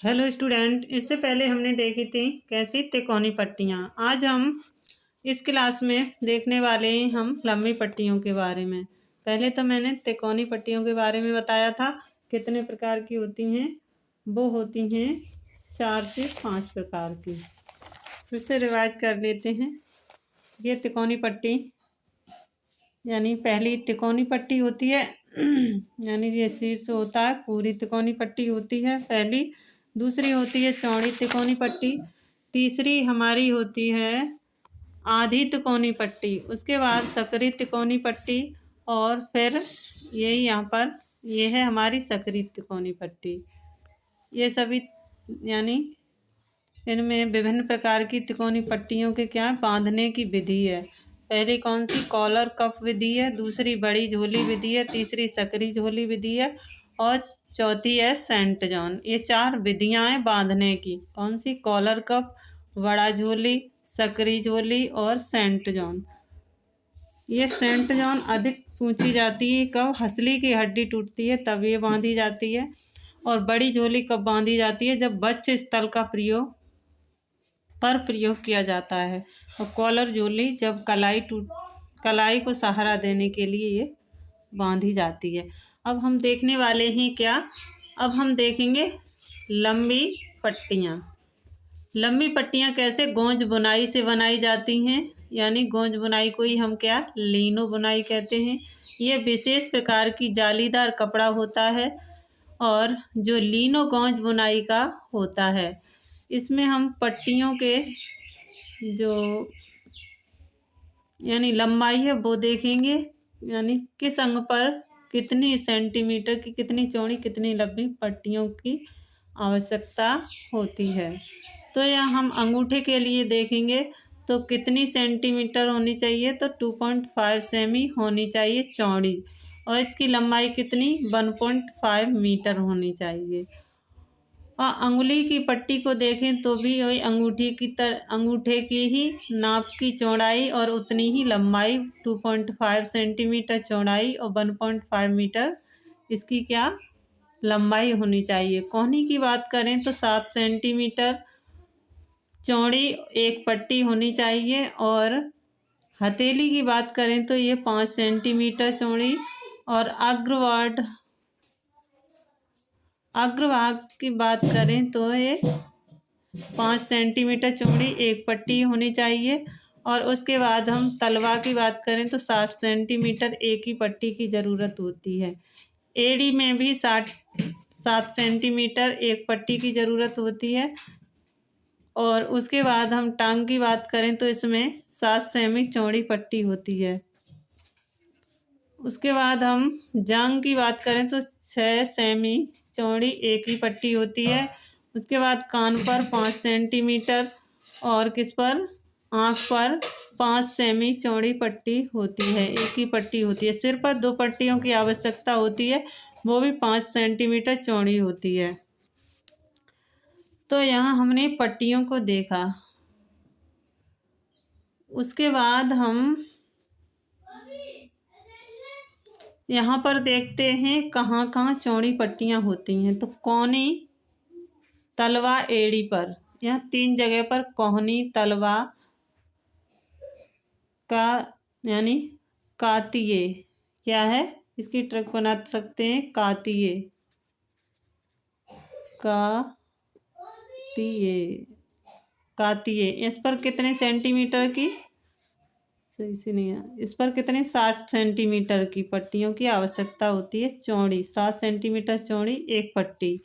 Hello student, इससे पहले हमने देखी थी कैसी तिकोनी पट्टियाँ। आज हम इस क्लास में देखने वाले हैं हम लंबी पट्टियों के बारे में। पहले तो मैंने तिकोनी पट्टियों के बारे में बताया था कितने प्रकार की होती हैं। वो होती हैं 4 से 5 प्रकार की। फिर से रिवाइज कर लेते हैं। ये तिकोनी पट्टी यानी पहली तिकोनी पट्टी होती है यानी ये शीर्ष होता है, पूरी तिकोनी पट्टी होती है पहली। दूसरी होती है चौड़ी तिकोनी पट्टी। तीसरी हमारी होती है आधी तिकोनी पट्टी। उसके बाद सकरी तिकोनी पट्टी और फिर ये यहाँ पर ये है हमारी सकरी तिकोनी पट्टी। ये सभी यानी इनमें विभिन्न प्रकार की तिकोनी पट्टियों के क्या बांधने की विधि है। पहली कौन सी कॉलर कप विधि है, दूसरी बड़ी झोली विधि है, तीसरी सकरी झोली विधि है और चौथी है सेंट जॉन। ये 4 विधियां हैं बांधने की। कौन सी? कॉलर कप, बड़ा झोली, सकरी झोली और सेंट जॉन। ये सेंट जॉन अधिक पूछी जाती है कब हंसली की हड्डी टूटती है तब ये बांधी जाती है। और बड़ी झोली कब बांधी जाती है? जब वक्ष स्थल का प्रयोग किया जाता है। और कॉलर झोली जब कलाई को सहारा देने के लिए ये बांधी जाती है। अब हम देखने वाले हैं क्या? अब हम देखेंगे लंबी पट्टियाँ। लंबी पट्टियाँ कैसे गोंज बुनाई से बनाई जाती हैं, यानी गोंज बुनाई को ही हम क्या लीनो बुनाई कहते हैं। ये विशेष प्रकार की जालीदार कपड़ा होता है और जो लीनो गोंज बुनाई का होता है। इसमें हम पट्टियों के जो यानी लंबाई है वो देखेंगे, यानी किस अंग पर कितनी सेंटीमीटर की, कितनी चौड़ी कितनी लंबी पट्टियों की आवश्यकता होती है। तो यह हम अंगूठे के लिए देखेंगे तो कितनी सेंटीमीटर होनी चाहिए? तो 2.5 सेमी होनी चाहिए चौड़ी। और इसकी लंबाई कितनी? 1.5 मीटर होनी चाहिए। और अंगुली की पट्टी को देखें तो भी वही अंगूठे की ही नाप की चौड़ाई और उतनी ही लंबाई 2.5 सेंटीमीटर चौड़ाई और 1.5 मीटर इसकी क्या लंबाई होनी चाहिए। कोहनी की बात करें तो 7 सेंटीमीटर चौड़ी एक पट्टी होनी चाहिए। और हथेली की बात करें तो ये 5 सेंटीमीटर चौड़ी। और अग्रभाग की बात करें तो ये 5 सेंटीमीटर चौड़ी एक पट्टी होनी चाहिए। और उसके बाद हम तलवा की बात करें तो 60 सेंटीमीटर एक ही पट्टी की ज़रूरत होती है। एड़ी में भी 7 सेंटीमीटर एक पट्टी की ज़रूरत होती है। और उसके बाद हम टांग की बात करें तो इसमें 7 सेमी चौड़ी पट्टी होती है। उसके बाद हम जांघ की बात करें तो 6 सेमी चौड़ी एक ही पट्टी होती है। उसके बाद कान पर 5 सेंटीमीटर और किस पर? आँख पर 5 सेमी चौड़ी पट्टी होती है, एक ही पट्टी होती है। सिर पर 2 पट्टियों की आवश्यकता होती है, वो भी 5 सेंटीमीटर चौड़ी होती है। तो यहाँ हमने पट्टियों को देखा। उसके बाद हम यहाँ पर देखते हैं कहाँ कहाँ चौड़ी पट्टियाँ होती हैं। तो कोहनी, तलवा, एड़ी पर, यहाँ 3 जगह पर कोहनी, तलवा का यानी कातिये क्या है, इसकी ट्रिक बना सकते हैं कातिये कातिये। इस पर कितने सेंटीमीटर की, सही से नहीं है, इस पर कितने 60 सेंटीमीटर की पट्टियों की आवश्यकता होती है चौड़ी। 7 सेंटीमीटर चौड़ी एक पट्टी।